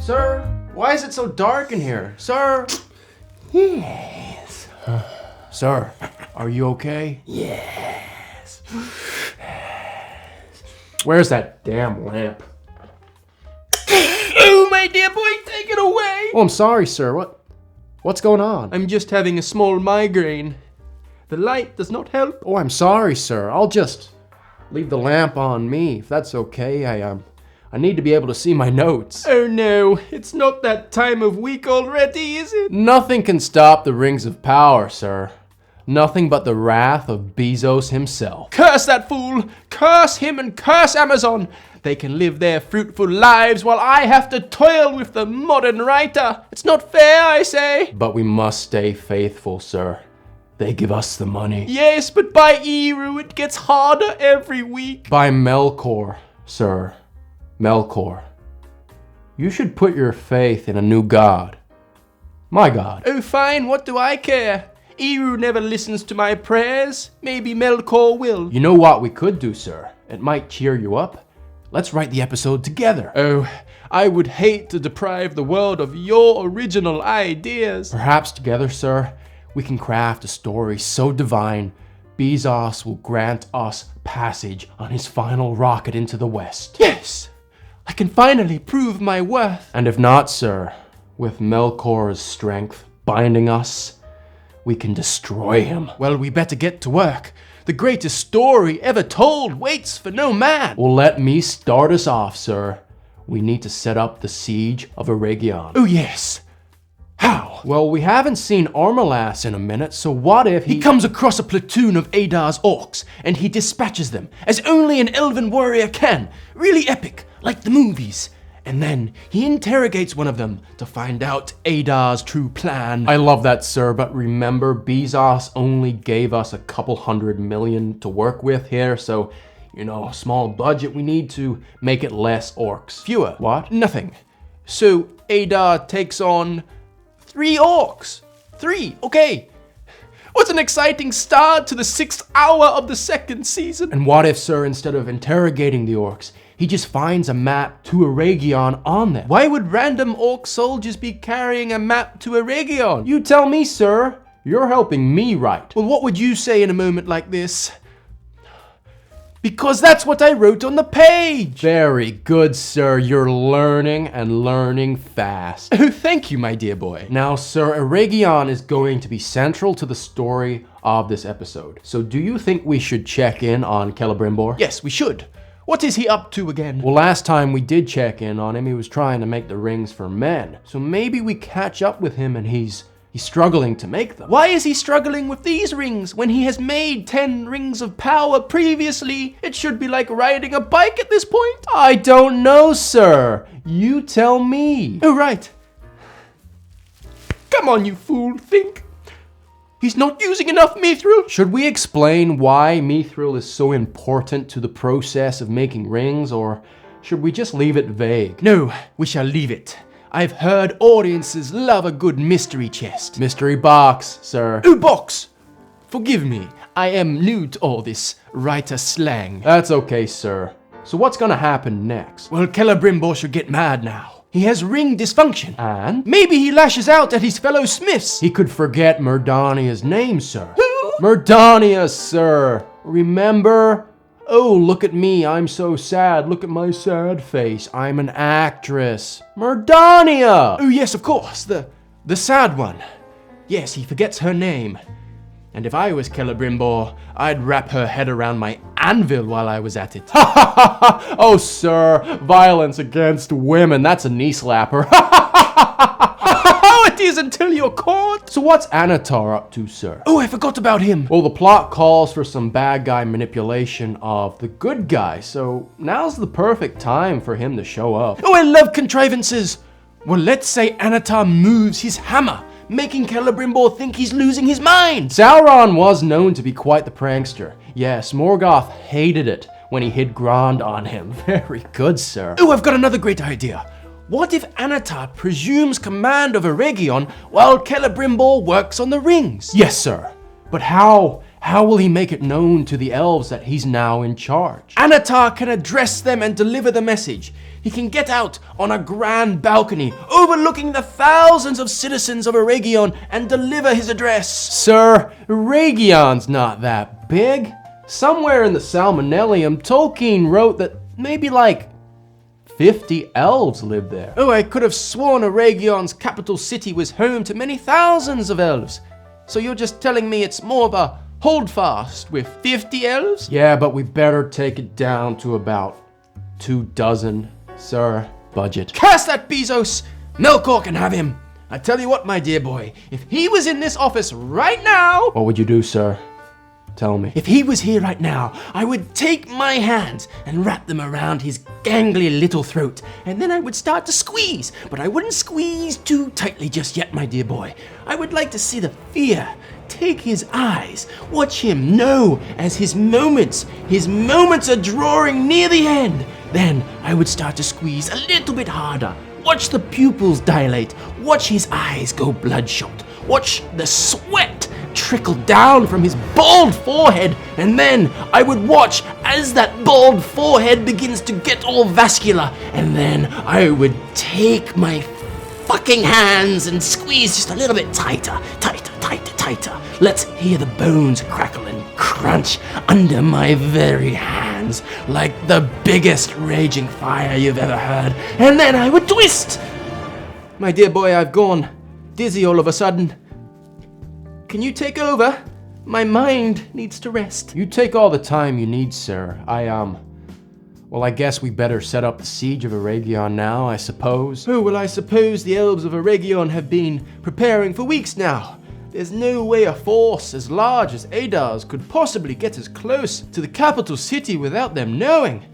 Sir, why is it so dark in here? Sir? Yes. Sir, are you okay? Yes. Where's that damn lamp? Oh, my dear boy, take it away! Oh, I'm sorry, sir. What's going on? I'm just having a small migraine. The light does not help. Oh, I'm sorry, sir. I'll just leave the lamp on me, if that's okay. I need to be able to see my notes. Oh no, it's not that time of week already, is it? Nothing can stop the rings of power, sir. Nothing but the wrath of Bezos himself. Curse that fool! Curse him and curse Amazon! They can live their fruitful lives while I have to toil with the modern writer. It's not fair, I say. But we must stay faithful, sir. They give us the money. Yes, but by Eru it gets harder every week. By Melkor, sir. Melkor. You should put your faith in a new god. My god. Oh fine, what do I care? Eru never listens to my prayers. Maybe Melkor will. You know what we could do, sir? It might cheer you up. Let's write the episode together. Oh, I would hate to deprive the world of your original ideas. Perhaps together, sir, we can craft a story so divine, Bezos will grant us passage on his final rocket into the west. Yes! I can finally prove my worth. And if not, sir, with Melkor's strength binding us, we can destroy him. Well, we better get to work. The greatest story ever told waits for no man. Well, let me start us off, sir. We need to set up the siege of Eregion. Oh, yes. How? Well, we haven't seen Armalas in a minute, so what if He comes across a platoon of Adar's orcs, and he dispatches them, as only an elven warrior can. Really epic, like the movies. And then he interrogates one of them to find out Adar's true plan. I love that, sir, but remember, Bezos only gave us a couple $100 million to work with here, so, small budget. We need to make it less orcs. Fewer. What? Nothing. So Adar takes on 3 orcs. 3, okay. What an exciting start to the 6th hour of the 2nd season. And what if, sir, instead of interrogating the orcs, he just finds a map to Eregion on them? Why would random orc soldiers be carrying a map to Eregion? You tell me, sir. You're helping me write. Well, what would you say in a moment like this? Because that's what I wrote on the page. Very good, sir. You're learning and learning fast. Oh, thank you, my dear boy. Now, sir, Eregion is going to be central to the story of this episode. So do you think we should check in on Celebrimbor? Yes, we should. What is he up to again? Well, last time we did check in on him, he was trying to make the rings for men. So maybe we catch up with him and he's struggling to make them. Why is he struggling with these rings when he has made 10 rings of power previously? It should be like riding a bike at this point. I don't know, sir. You tell me. Oh, right. Come on, you fool, think. He's not using enough mithril. Should we explain why mithril is so important to the process of making rings, or should we just leave it vague? No, we shall leave it. I've heard audiences love a good mystery chest. Mystery box, sir. Oh, box! Forgive me, I am new to all this writer slang. That's okay, sir. So what's gonna happen next? Well, Celebrimbor should get mad now. He has ring dysfunction. And? Maybe he lashes out at his fellow smiths. He could forget Merdania's name, sir. Who? Merdania, sir. Remember? Oh, look at me, I'm so sad. Look at my sad face. I'm an actress. Merdania! Oh yes, of course, the sad one. Yes, he forgets her name. And if I was Celebrimbor, I'd wrap her head around my anvil while I was at it. Ha ha ha ha! Oh, sir, violence against women, that's a knee slapper. Oh, it is until you're caught. So what's Anatar up to, sir? Oh, I forgot about him. Well, the plot calls for some bad guy manipulation of the good guy, so now's the perfect time for him to show up. Oh, I love contrivances. Well, let's say Anatar moves his hammer, making Celebrimbor think he's losing his mind. Sauron was known to be quite the prankster. Yes, Morgoth hated it when he hid Grond on him. Very good, sir. Oh, I've got another great idea. What if Anatar presumes command of Eregion while Celebrimbor works on the rings? Yes, sir. But how How will he make it known to the elves that he's now in charge? Anatar can address them and deliver the message. He can get out on a grand balcony overlooking the thousands of citizens of Eregion and deliver his address. Sir, Eregion's not that big. Somewhere in the Salmonellium, Tolkien wrote that maybe like 50 elves live there. Oh, I could have sworn Eregion's capital city was home to many thousands of elves. So you're just telling me it's more of a holdfast with 50 elves? Yeah, but we better take it down to about 24, sir. Budget. Curse that Bezos! Melkor can have him. I tell you what, my dear boy, if he was in this office right now... What would you do, sir? Tell me. If he was here right now, I would take my hands and wrap them around his gangly little throat, and then I would start to squeeze, but I wouldn't squeeze too tightly just yet, my dear boy. I would like to see the fear take his eyes, watch him know as his moments are drawing near the end. Then I would start to squeeze a little bit harder. Watch the pupils dilate, watch his eyes go bloodshot, watch the sweat trickle down from his bald forehead, and then I would watch as that bald forehead begins to get all vascular, and then I would take my fucking hands and squeeze just a little bit tighter. Let's hear the bones crackle and crunch under my very hands like the biggest raging fire you've ever heard, and then I would twist. My dear boy, I've gone dizzy all of a sudden. Can you take over? My mind needs to rest. You take all the time you need, sir. Well, I guess we better set up the siege of Eregion now, I suppose. Oh, well, I suppose the elves of Eregion have been preparing for weeks now. There's no way a force as large as Adar's could possibly get as close to the capital city without them knowing.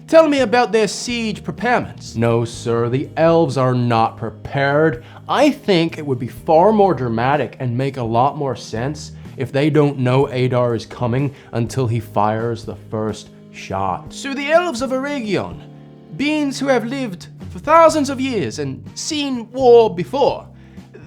Tell me about their siege preparements. No, sir, the elves are not prepared. I think it would be far more dramatic and make a lot more sense if they don't know Adar is coming until he fires the first shot. So the elves of Eregion, beings who have lived for thousands of years and seen war before,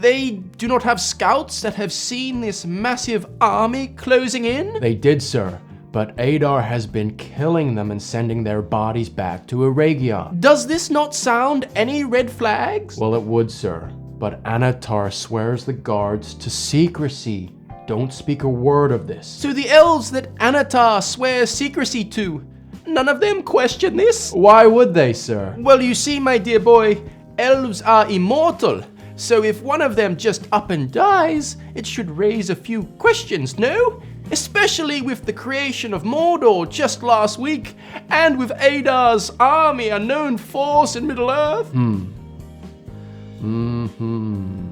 they do not have scouts that have seen this massive army closing in? They did, sir. But Adar has been killing them and sending their bodies back to Eregion. Does this not sound any red flags? Well, it would, sir. But Anatar swears the guards to secrecy. Don't speak a word of this. So the elves that Anatar swears secrecy to, none of them question this? Why would they, sir? Well, you see, my dear boy, elves are immortal. So if one of them just up and dies, it should raise a few questions, no? Especially with the creation of Mordor just last week, and with Adar's army, a known force in Middle-earth.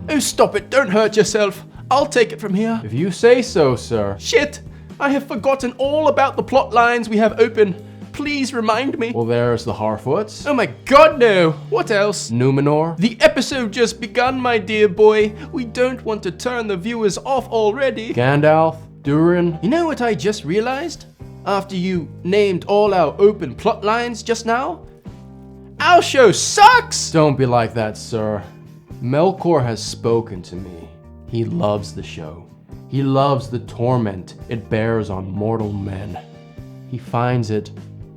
Oh, stop it, don't hurt yourself. I'll take it from here. If you say so, sir. Shit, I have forgotten all about the plot lines we have open. Please remind me. Well, there's the Harfoots. Oh my god, no. What else? Numenor. The episode just begun, my dear boy. We don't want to turn the viewers off already. Gandalf. Durin. You know what I just realized? After you named all our open plot lines just now? Our show sucks! Don't be like that, sir. Melkor has spoken to me. He loves the show. He loves the torment it bears on mortal men. He finds it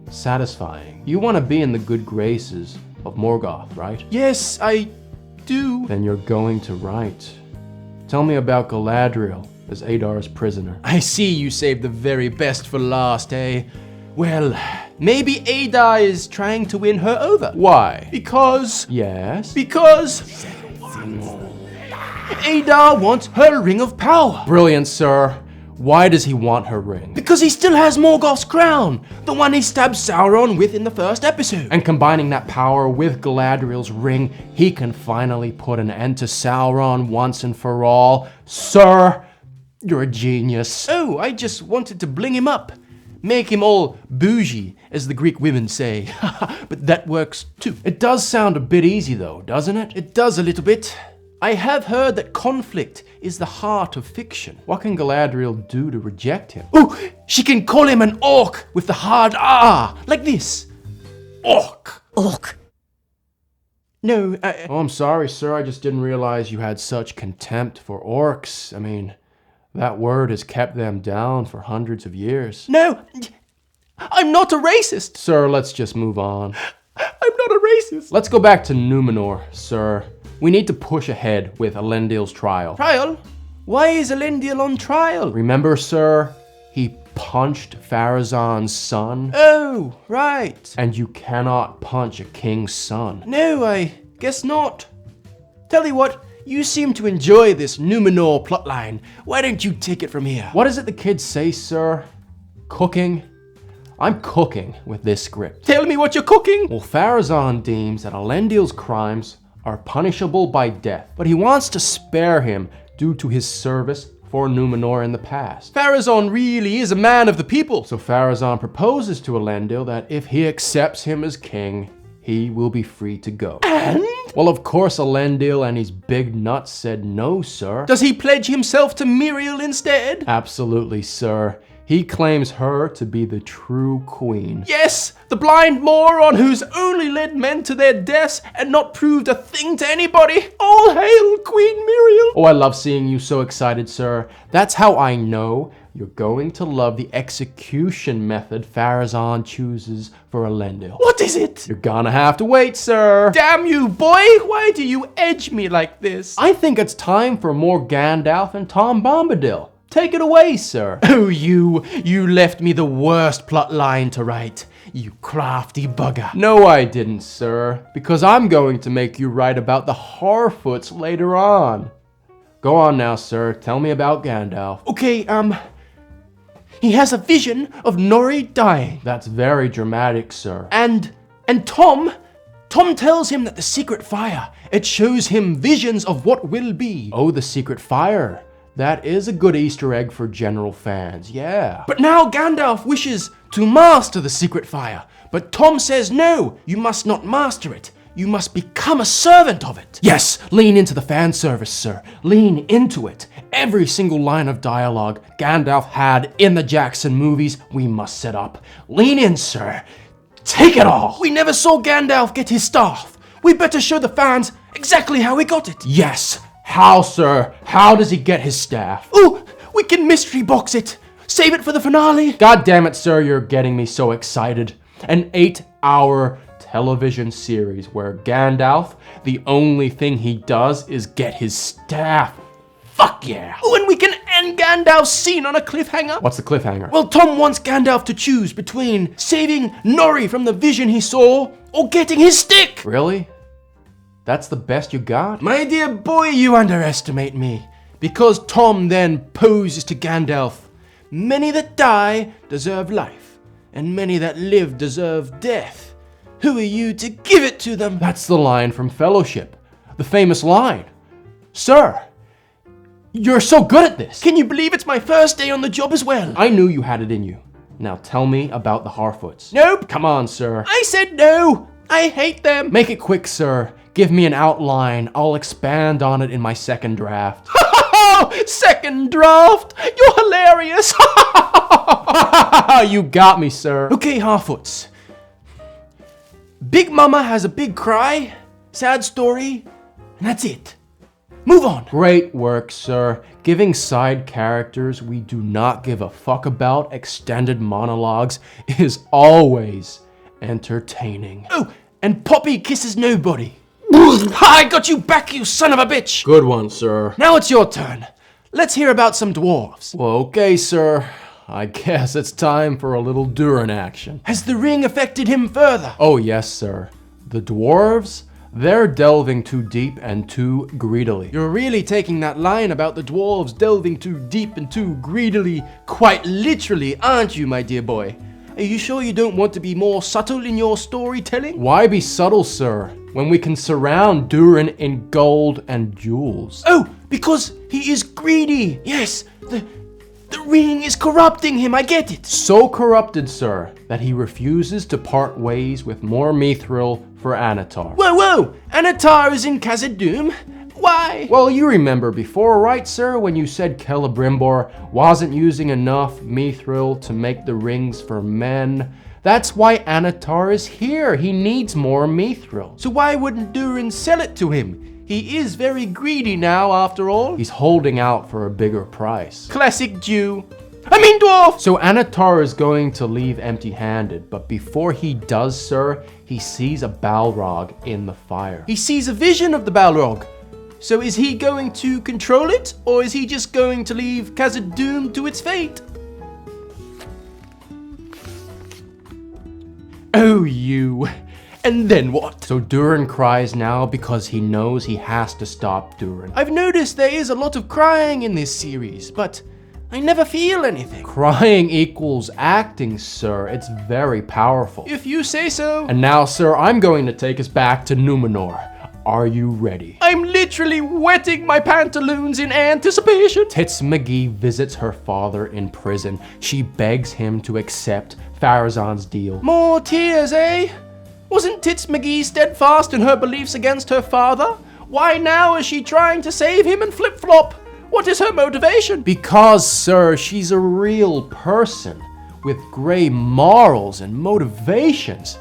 satisfying. You want to be in the good graces of Morgoth, right? Yes, I do. Then you're going to write. Tell me about Galadriel as Adar's prisoner. I see you saved the very best for last, eh? Well, maybe Adar is trying to win her over. Why? Because... Yes? Because... Adar wants her ring of power. Brilliant, sir. Why does he want her ring? Because he still has Morgoth's crown, the one he stabbed Sauron with in the first episode. And combining that power with Galadriel's ring, he can finally put an end to Sauron once and for all. Sir, you're a genius. Oh, I just wanted to bling him up. Make him all bougie, as the Greek women say. But that works too. It does sound a bit easy though, doesn't it? It does a little bit. I have heard that conflict is the heart of fiction. What can Galadriel do to reject him? Oh, she can call him an orc with the hard R, like this. Orc. Orc. No, Oh, I'm sorry, sir. I just didn't realize you had such contempt for orcs. I mean, That word has kept them down for hundreds of years. No, I'm not a racist. Sir, let's just move on. I'm not a racist. Let's go back to Numenor, sir. We need to push ahead with Elendil's trial. Trial? Why is Elendil on trial? Remember, sir, he punched Pharazôn's son? Oh, right. And you cannot punch a king's son. No, I guess not. Tell you what, you seem to enjoy this Numenor plotline. Why don't you take it from here? What is it the kids say, sir? Cooking? I'm cooking with this script. Tell me what you're cooking. Well, Pharazôn deems that Elendil's crimes are punishable by death, but he wants to spare him due to his service for Numenor in the past. Pharazôn really is a man of the people. So Pharazôn proposes to Elendil that if he accepts him as king, he will be free to go. And? Well, of course, Elendil and his big nuts said no, sir. Does he pledge himself to Miriel instead? Absolutely, sir. He claims her to be the true queen. Yes, the blind moron who's only led men to their deaths and not proved a thing to anybody. All hail Queen Miriel. Oh, I love seeing you so excited, sir. That's how I know you're going to love the execution method Pharazôn chooses for Elendil. What is it? You're gonna have to wait, sir. Damn you, boy. Why do you edge me like this? I think it's time for more Gandalf and Tom Bombadil. Take it away, sir. Oh, you left me the worst plot line to write. You crafty bugger. No, I didn't, sir. Because I'm going to make you write about the Harfoots later on. Go on now, sir. Tell me about Gandalf. Okay, he has a vision of Nori dying. That's very dramatic, sir. And Tom tells him that the secret fire, it shows him visions of what will be. Oh, the secret fire. That is a good Easter egg for general fans, yeah. But now Gandalf wishes to master the secret fire. But Tom says, no, you must not master it. You must become a servant of it. Yes, lean into the fan service, sir. Lean into it. Every single line of dialogue Gandalf had in the Jackson movies, we must set up. Lean in, sir. Take it all. We never saw Gandalf get his staff. We better show the fans exactly how he got it. Yes. How, sir? How does he get his staff? Oh, we can mystery box it. Save it for the finale. God damn it, sir, you're getting me so excited. An 8-hour television series where Gandalf, the only thing he does is get his staff. Fuck yeah. Oh, and we can end Gandalf's scene on a cliffhanger. What's the cliffhanger? Well, Tom wants Gandalf to choose between saving Nori from the vision he saw or getting his stick. Really? That's the best you got? My dear boy, you underestimate me. Because Tom then poses to Gandalf, many that die deserve life, and many that live deserve death. Who are you to give it to them? That's the line from Fellowship. The famous line. Sir, you're so good at this. Can you believe it's my first day on the job as well? I knew you had it in you. Now tell me about the Harfoots. Nope. Come on, sir. I said no. I hate them. Make it quick, sir. Give me an outline. I'll expand on it in my second draft. Second draft? You're hilarious. You got me, sir. Okay, Harfoots. Big Mama has a big cry, sad story, and that's it. Move on. Great work, sir. Giving side characters we do not give a fuck about extended monologues is always entertaining. Oh, and Poppy kisses nobody. I got you back, you son of a bitch! Good one, sir. Now it's your turn. Let's hear about some dwarves. Well, okay, sir. I guess it's time for a little Durin action. Has the ring affected him further? Oh, yes, sir. The dwarves, they're delving too deep and too greedily. You're really taking that line about the dwarves delving too deep and too greedily quite literally, aren't you, my dear boy? Are you sure you don't want to be more subtle in your storytelling? Why be subtle, sir, when we can surround Durin in gold and jewels? Oh, because he is greedy. Yes, the ring is corrupting him, I get it. So corrupted, sir, that he refuses to part ways with more mithril for Anatar. Whoa! Anatar is in Khazad-dûm? Why? Well, you remember before, right, sir, when you said Celebrimbor wasn't using enough mithril to make the rings for men? That's why Anatar is here. He needs more mithril. So why wouldn't Durin sell it to him? He is very greedy now, after all. He's holding out for a bigger price. Classic Jew. I mean dwarf! So Anatar is going to leave empty-handed, but before he does, sir, he sees a Balrog in the fire. He sees a vision of the Balrog. So is he going to control it, or is he just going to leave Khazad-dûm to its fate? Oh, you. And then what? So Durin cries now because he knows he has to stop Durin. I've noticed there is a lot of crying in this series, but I never feel anything. Crying equals acting, sir. It's very powerful. If you say so. And now, sir, I'm going to take us back to Numenor. Are you ready? I'm literally wetting my pantaloons in anticipation. Tits McGee visits her father in prison. She begs him to accept Pharazôn's deal. More tears, eh? Wasn't Tits McGee steadfast in her beliefs against her father? Why now is she trying to save him and flip-flop? What is her motivation? Because, sir, she's a real person with grey morals and motivations.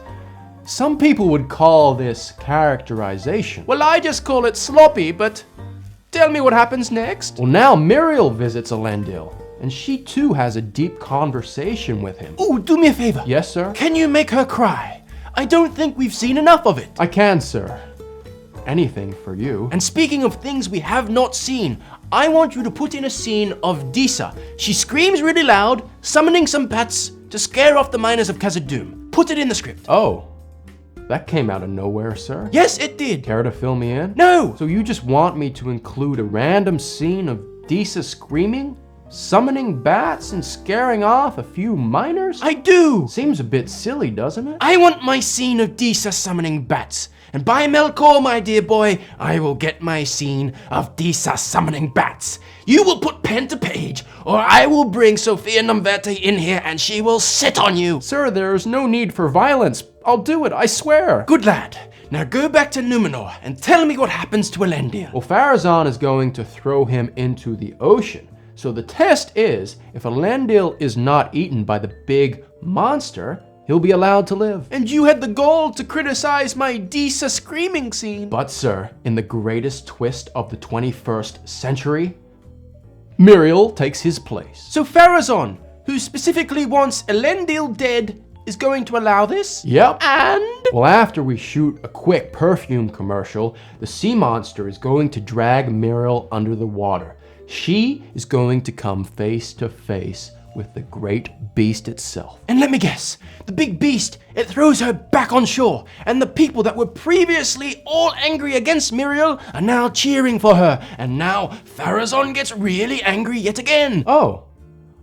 Some people would call this characterization. Well, I just call it sloppy, but tell me what happens next. Well, now Miriel visits Elendil, and she too has a deep conversation with him. Ooh, do me a favor. Yes, sir? Can you make her cry? I don't think we've seen enough of it. I can, sir. Anything for you. And speaking of things we have not seen, I want you to put in a scene of Disa. She screams really loud, summoning some bats to scare off the miners of Khazad-dûm. Put it in the script. Oh. That came out of nowhere, sir. Yes, it did. Care to fill me in? No! So you just want me to include a random scene of Disa screaming, summoning bats, and scaring off a few miners? I do! Seems a bit silly, doesn't it? I want my scene of Disa summoning bats. And by Melkor, my dear boy, I will get my scene of Disa summoning bats. You will put pen to page, or I will bring Sophia Numvete in here and she will sit on you. Sir, there's no need for violence. I'll do it, I swear. Good lad. Now go back to Numenor and tell me what happens to Elendil. Well, Pharazôn is going to throw him into the ocean. So the test is, if Elendil is not eaten by the big monster, he'll be allowed to live. And you had the gall to criticize my Disa screaming scene. But sir, in the greatest twist of the 21st century, Miriel takes his place. So Pharazôn, who specifically wants Elendil dead, is going to allow this? Yep. And? Well, after we shoot a quick perfume commercial, the sea monster is going to drag Miriel under the water. She is going to come face to face with the great beast itself. And let me guess, the big beast, it throws her back on shore, and the people that were previously all angry against Miriel are now cheering for her, and now Pharazôn gets really angry yet again. Oh,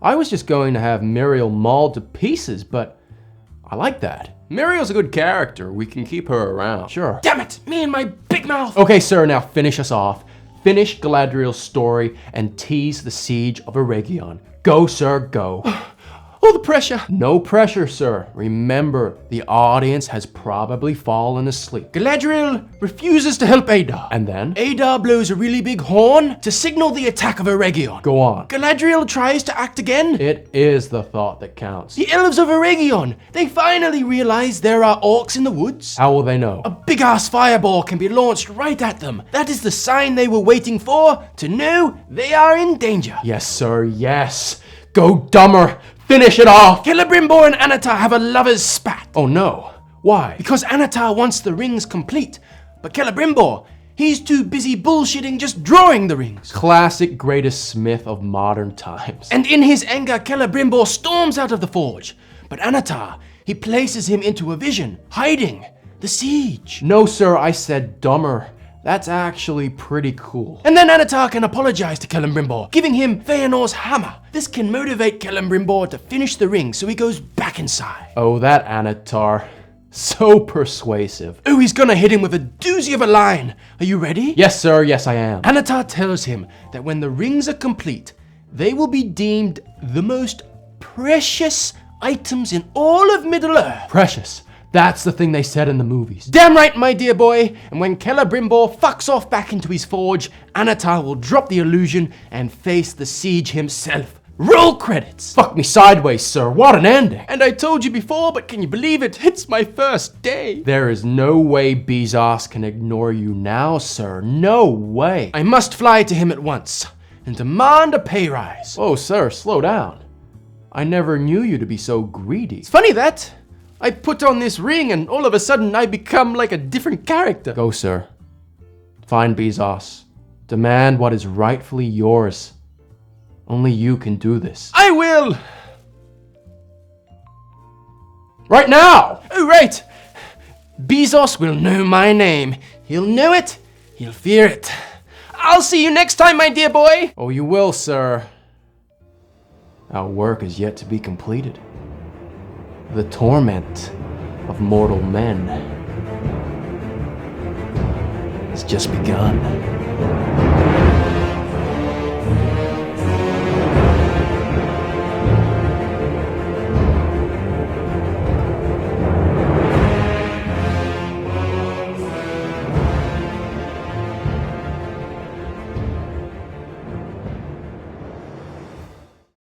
I was just going to have Miriel mauled to pieces, but I like that. Miriel's a good character. We can keep her around. Sure. Damn it, me and my big mouth. Okay, sir, now finish us off. Finish Galadriel's story and tease the siege of Eregion. Go, sir, go. Oh, the pressure. No pressure, sir. Remember, the audience has probably fallen asleep. Galadriel refuses to help Adar. And then? Adar blows a really big horn to signal the attack of Eregion. Go on. Galadriel tries to act again. It is the thought that counts. The elves of Eregion, they finally realize there are orcs in the woods. How will they know? A big-ass fireball can be launched right at them. That is the sign they were waiting for to know they are in danger. Yes, sir, yes. Go dumber. Finish it off! Celebrimbor and Anatar have a lover's spat. Oh no. Why? Because Anatar wants the rings complete, but Celebrimbor, he's too busy bullshitting just drawing the rings. Classic greatest smith of modern times. And in his anger, Celebrimbor storms out of the forge. But Anatar, he places him into a vision, hiding the siege. No, sir, I said dumber. That's actually pretty cool. And then Anatar can apologize to Celebrimbor, giving him Feanor's hammer. This can motivate Celebrimbor to finish the ring so he goes back inside. Oh, that Anatar. So persuasive. Oh, he's gonna hit him with a doozy of a line. Are you ready? Yes, sir, yes I am. Anatar tells him that when the rings are complete, they will be deemed the most precious items in all of Middle-earth. Precious. That's the thing they said in the movies. Damn right, my dear boy. And when Celebrimbor fucks off back into his forge, Anatar will drop the illusion and face the siege himself Roll credits! Fuck me sideways, sir. What an ending! And I told you before, but can you believe it? It's my first day. There is no way Bezos can ignore you now, sir. No way. I must fly to him at once and demand a pay rise. Oh, sir, slow down. I never knew you to be so greedy. It's funny that I put on this ring and all of a sudden I become like a different character. Go, sir. Find Bezos. Demand what is rightfully yours. Only you can do this. I will! Right now! Oh, right! Bezos will know my name. He'll know it. He'll fear it. I'll see you next time, my dear boy! Oh, you will, sir. Our work is yet to be completed. The torment of mortal men has just begun.